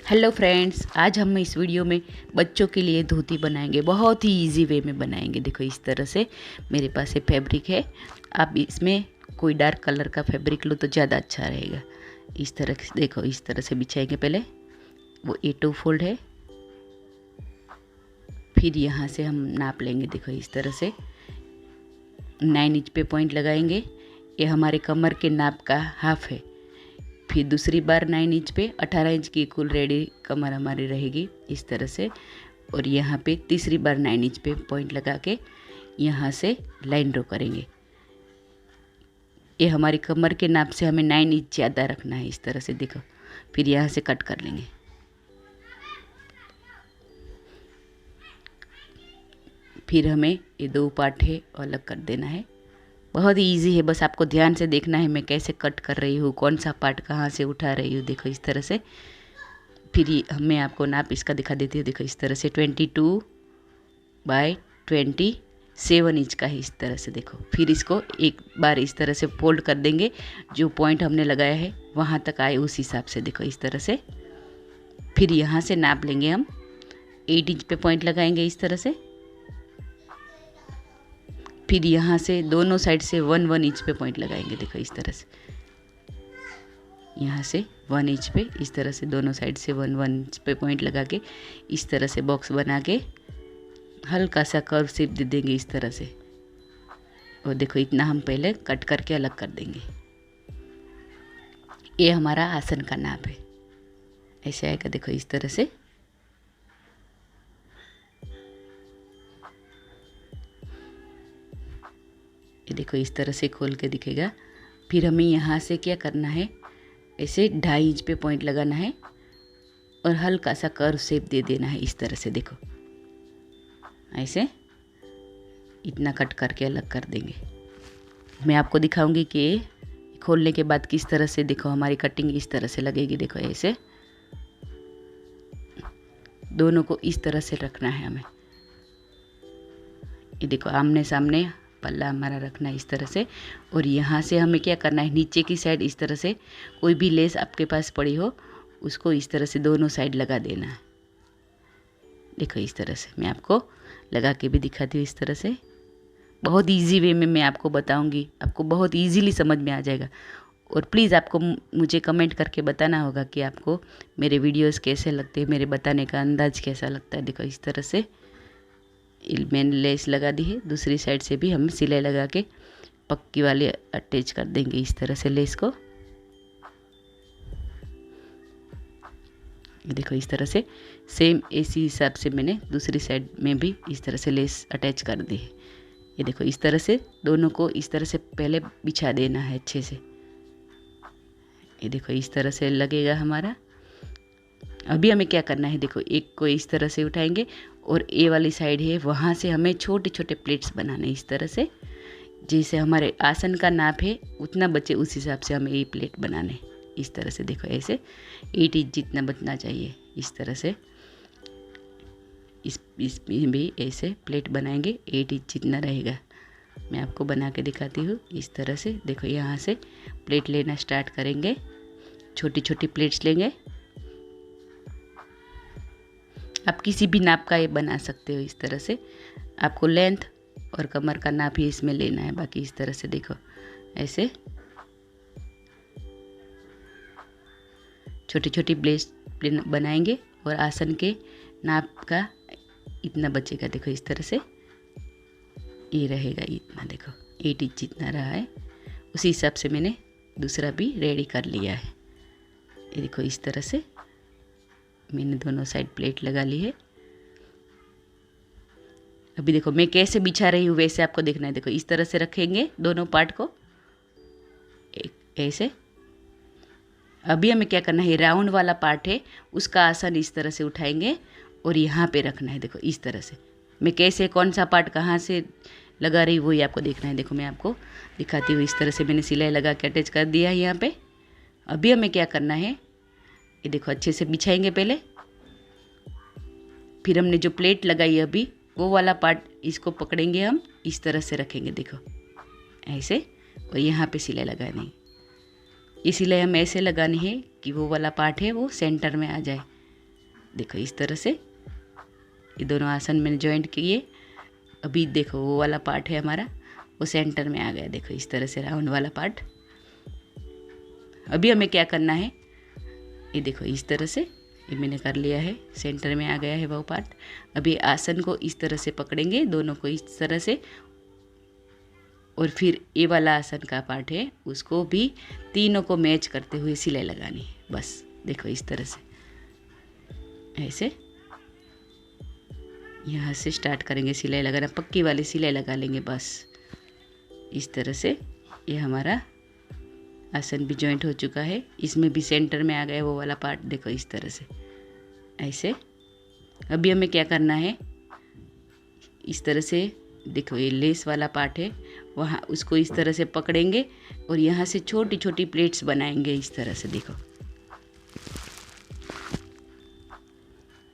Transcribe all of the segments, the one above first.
Hello friends, आज हम इस वीडियो में बच्चों के लिए धोती बनाएंगे। बहुत ही इजी वे में बनाएंगे। देखो इस तरह से मेरे पास ये फैब्रिक है। आप इसमें कोई डार्क कलर का फैब्रिक लो तो ज़्यादा अच्छा रहेगा। इस तरह से देखो, इस तरह से बिछाएंगे। पहले वो A2 फोल्ड है, फिर यहाँ से हम नाप लेंगे। देखो इस तरह से 9 इंच पे पॉइंट लगाएंगे। ये हमारे कमर के नाप का हाफ है। फिर दूसरी बार 9 इंच पे 18 इंच की कुल रेडी कमर हमारी रहेगी इस तरह से। और यहाँ पे तीसरी बार 9 इंच पे पॉइंट लगा के यहाँ से लाइन ड्रॉ करेंगे। ये हमारी कमर के नाप से हमें 9 इंच ज़्यादा रखना है इस तरह से। देखो, फिर यहाँ से कट कर लेंगे। फिर हमें ये दो पार्ट है अलग कर देना है। बहुत ही ईजी है, बस आपको ध्यान से देखना है मैं कैसे कट कर रही हूँ, कौन सा पार्ट कहाँ से उठा रही हूँ। देखो इस तरह से। फिर मैं आपको नाप इसका दिखा देती हूँ। देखो इस तरह से 22 बाय 27 इंच का है इस तरह से। देखो फिर इसको एक बार इस तरह से फोल्ड कर देंगे। जो पॉइंट हमने लगाया है वहाँ तक आए उस हिसाब से। देखो इस तरह से। फिर यहाँ से नाप लेंगे हम। 8 इंच पे पॉइंट लगाएंगे इस तरह से। फिर यहाँ से दोनों साइड से 1 इंच पे पॉइंट लगाएंगे। देखो इस तरह से। यहाँ से 1 इंच पे इस तरह से दोनों साइड से 1 इंच पे पॉइंट लगा के इस तरह से बॉक्स बना के हल्का सा कर्व शेप दे देंगे इस तरह से। और देखो इतना हम पहले कट करके अलग कर देंगे। ये हमारा आसन का नाप है। ऐसे आएगा। देखो इस तरह से। ये देखो इस तरह से खोल के दिखेगा। फिर हमें यहाँ से क्या करना है, ऐसे 2.5 इंच पे पॉइंट लगाना है और हल्का सा कर्व शेप दे देना है इस तरह से। देखो ऐसे इतना कट करके अलग कर देंगे। मैं आपको दिखाऊंगी कि खोलने के बाद किस तरह से। देखो हमारी कटिंग इस तरह से लगेगी। देखो ऐसे दोनों को इस तरह से रखना है हमें। ये देखो आमने सामने पल्ला हमारा रखना है इस तरह से। और यहाँ से हमें क्या करना है, नीचे की साइड इस तरह से कोई भी लेस आपके पास पड़ी हो उसको इस तरह से दोनों साइड लगा देना है। देखो इस तरह से मैं आपको लगा के भी दिखाती हूँ इस तरह से। बहुत इजी वे में मैं आपको बताऊंगी, आपको बहुत इजीली समझ में आ जाएगा। और प्लीज़ आपको मुझे कमेंट करके बताना होगा कि आपको मेरे वीडियोस कैसे लगते हैं, मेरे बताने का अंदाज कैसा लगता है। देखो इस तरह से मैंने लेस लगा दी है। दूसरी साइड से भी हम सिलाई लगा के पक्की वाली अटैच कर देंगे इस तरह से लेस को। देखो इस तरह से सेम इसी हिसाब से मैंने दूसरी साइड में भी इस तरह से लेस अटैच कर दी है। ये देखो इस तरह से दोनों को इस तरह से पहले बिछा देना है अच्छे से। ये देखो इस तरह से लगेगा हमारा। अभी हमें क्या करना है, देखो एक को इस तरह से उठाएंगे और ए वाली साइड है वहाँ से हमें छोटे छोटे प्लेट्स बनाने इस तरह से। जैसे हमारे आसन का नाप है उतना बचे उस हिसाब से हमें ये प्लेट बनाने इस तरह से। देखो ऐसे 8 इंच जितना बचना चाहिए इस तरह से। इसमें भी ऐसे प्लेट बनाएंगे 8 इंच जितना रहेगा। मैं आपको बना के दिखाती हूँ इस तरह से। देखो यहाँ से प्लेट लेना स्टार्ट करेंगे। छोटी छोटी प्लेट्स लेंगे। आप किसी भी नाप का ये बना सकते हो इस तरह से। आपको लेंथ और कमर का नाप ही इसमें लेना है, बाकी इस तरह से। देखो ऐसे छोटी छोटी प्लेट बनाएंगे और आसन के नाप का इतना बचेगा। देखो इस तरह से ये रहेगा इतना। देखो 8 इंच जितना रहा है उसी हिसाब से मैंने दूसरा भी रेडी कर लिया है। ये देखो इस तरह से मैंने दोनों साइड प्लेट लगा ली है। अभी देखो मैं कैसे बिछा रही हूँ वैसे आपको देखना है। देखो इस तरह से रखेंगे दोनों पार्ट को ऐसे। अभी हमें क्या करना है, राउंड वाला पार्ट है उसका आसन इस तरह से उठाएंगे और यहाँ पे रखना है। देखो इस तरह से मैं कैसे कौन सा पार्ट कहाँ से लगा रही हूँ वही आपको देखना है। देखो मैं आपको दिखाती हूँ। इस तरह से मैंने सिलाई लगा के अटैच कर दिया है यहाँ पे। अभी हमें क्या करना है, ये देखो अच्छे से बिछाएंगे पहले। फिर हमने जो प्लेट लगाई अभी वो वाला पार्ट इसको पकड़ेंगे, हम इस तरह से रखेंगे। देखो ऐसे। और यहाँ पे सिलाई लगानी है। ये सिलाई हम ऐसे लगानी है कि वो वाला पार्ट है वो सेंटर में आ जाए। देखो इस तरह से ये दोनों आसन मैंने जॉइंट किए। अभी देखो वो वाला पार्ट है हमारा, वो सेंटर में आ गया। देखो इस तरह से राउंड वाला पार्ट। अभी हमें क्या करना है, ये देखो इस तरह से ये मैंने कर लिया है, सेंटर में आ गया है वो पार्ट। अभी आसन को इस तरह से पकड़ेंगे, दोनों को इस तरह से, और फिर ये वाला आसन का पार्ट है उसको भी तीनों को मैच करते हुए सिलाई लगानी है। बस देखो इस तरह से, ऐसे यहाँ से स्टार्ट करेंगे सिलाई लगाना, पक्की वाली सिलाई लगा लेंगे बस इस तरह से। ये हमारा आसन भी जॉइंट हो चुका है, इसमें भी सेंटर में आ गया वो वाला पार्ट। देखो इस तरह से ऐसे। अभी हमें क्या करना है, इस तरह से देखो ये लेस वाला पार्ट है वहाँ, उसको इस तरह से पकड़ेंगे और यहाँ से छोटी छोटी प्लेट्स बनाएंगे इस तरह से। देखो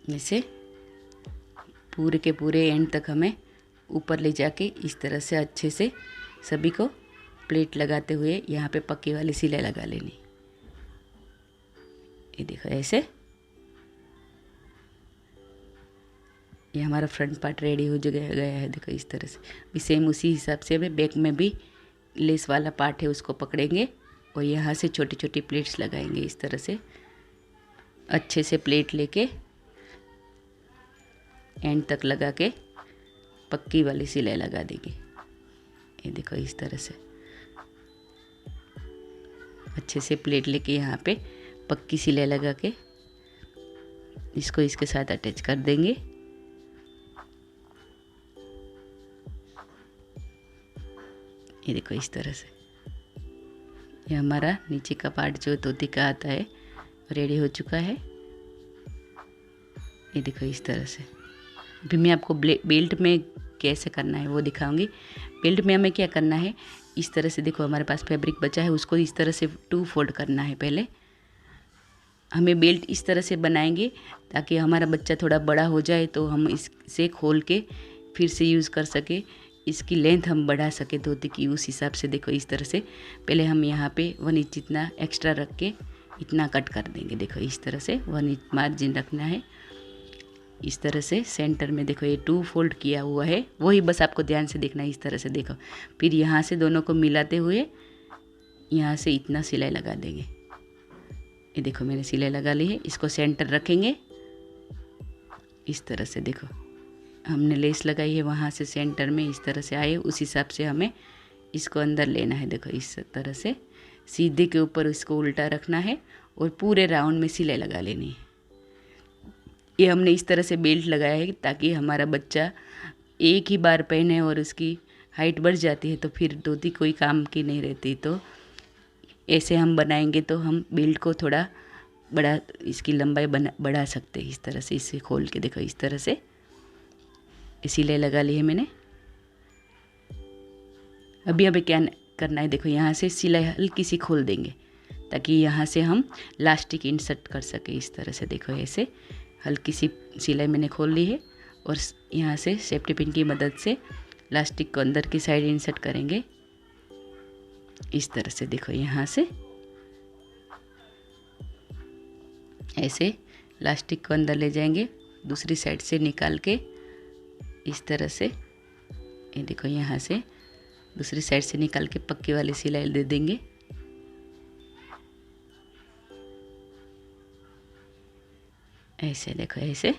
ऐसे पूरे के पूरे एंड तक हमें ऊपर ले जाके इस तरह से अच्छे से सभी को प्लेट लगाते हुए यहाँ पे पक्की वाली सिलाई लगा लेनी। ये देखो ऐसे ये हमारा फ्रंट पार्ट रेडी हो गया है। देखो इस तरह से भी सेम उसी हिसाब से हमें बैक में भी लेस वाला पार्ट है उसको पकड़ेंगे और यहाँ से छोटी छोटी प्लेट्स लगाएंगे इस तरह से। अच्छे से प्लेट लेके एंड तक लगा के पक्की वाली सिलाई लगा देंगे। ये देखो इस तरह से अच्छे से प्लेट लेके यहाँ पे पक्की सिलाई लगा के इसको इसके साथ अटैच कर देंगे। ये देखो इस तरह से ये हमारा नीचे का पार्ट जो धोती का आता है रेडी हो चुका है। ये देखो इस तरह से। अभी मैं आपको बेल्ट में कैसे करना है वो दिखाऊंगी। बेल्ट में हमें क्या करना है, इस तरह से देखो हमारे पास फैब्रिक बचा है उसको इस तरह से 2 फोल्ड करना है। पहले हमें बेल्ट इस तरह से बनाएंगे ताकि हमारा बच्चा थोड़ा बड़ा हो जाए तो हम इसे खोल के फिर से यूज़ कर सके, इसकी लेंथ हम बढ़ा सके धोती की उस हिसाब से। देखो इस तरह से पहले हम यहाँ पे 1 इंच इतना एक्स्ट्रा रख के इतना कट कर देंगे। देखो इस तरह से 1 इंच मार्जिन रखना है। इस तरह से सेंटर में देखो ये 2 फोल्ड किया हुआ है, वही बस आपको ध्यान से देखना है इस तरह से। देखो फिर यहाँ से दोनों को मिलाते हुए यहाँ से इतना सिलाई लगा देंगे। ये देखो मैंने सिलाई लगा ली है, इसको सेंटर रखेंगे इस तरह से। देखो हमने लेस लगाई है वहाँ से सेंटर में इस तरह से आए, उस हिसाब से हमें इसको अंदर लेना है। देखो इस तरह से सीधे के ऊपर इसको उल्टा रखना है और पूरे राउंड में सिलाई लगा लेनी है। ये हमने इस तरह से बेल्ट लगाया है ताकि हमारा बच्चा एक ही बार पहने और उसकी हाइट बढ़ जाती है तो फिर धोती कोई काम की नहीं रहती। तो ऐसे हम बनाएंगे तो हम बेल्ट को थोड़ा बड़ा, इसकी लंबाई बढ़ा सकते हैं इस तरह से। इसे खोल के देखो इस तरह से सिलाई लगा ली है मैंने। अभी हमें क्या करना है, देखो यहाँ से सिलाई हल्की सी खोल देंगे ताकि यहाँ से हम लास्टिक इंसर्ट कर सके इस तरह से। देखो ऐसे हल्की सी सिलाई मैंने खोल ली है और यहाँ से सेफ्टी पिन की मदद से लास्टिक को अंदर की साइड इंसर्ट करेंगे इस तरह से। देखो यहाँ से ऐसे लास्टिक को अंदर ले जाएंगे, दूसरी साइड से निकाल के इस तरह से। ये देखो यहाँ से दूसरी साइड से निकाल के पक्की वाली सिलाई दे देंगे। ऐसे देखो ऐसे।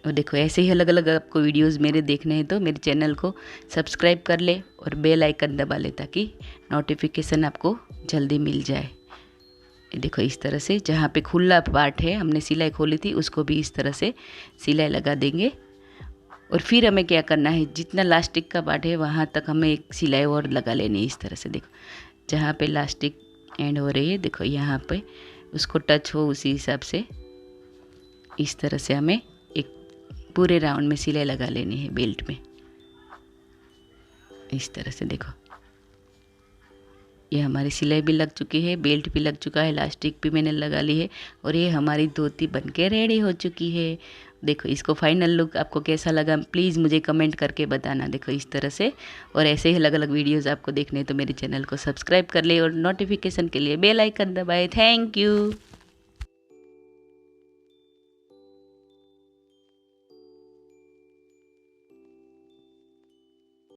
और देखो ऐसे ही अलग अलग आपको वीडियोस मेरे देखने हैं तो मेरे चैनल को सब्सक्राइब कर ले और बेल आइकन दबा ले ताकि नोटिफिकेशन आपको जल्दी मिल जाए। ये देखो इस तरह से जहाँ पे खुला पार्ट है हमने सिलाई खोली थी उसको भी इस तरह से सिलाई लगा देंगे। और फिर हमें क्या करना है, जितना लास्टिक का पार्ट है वहाँ तक हमें एक सिलाई और लगा लेनी है इस तरह से। देखो जहाँ पे लास्टिक एंड हो रही है देखो यहाँ पे उसको टच हो उसी हिसाब से इस तरह से हमें एक पूरे राउंड में सिलाई लगा लेनी है बेल्ट में इस तरह से। देखो ये हमारी सिलाई भी लग चुकी है, बेल्ट भी लग चुका है, लास्टिक भी मैंने लगा ली है और ये हमारी धोती बनके रेडी हो चुकी है। देखो इसको फाइनल लुक आपको कैसा लगा प्लीज़ मुझे कमेंट करके बताना। देखो इस तरह से। और ऐसे ही अलग अलग वीडियोस आपको देखने तो मेरे चैनल को सब्सक्राइब कर ले और नोटिफिकेशन के लिए बेल आइकन दबाए। Thank you.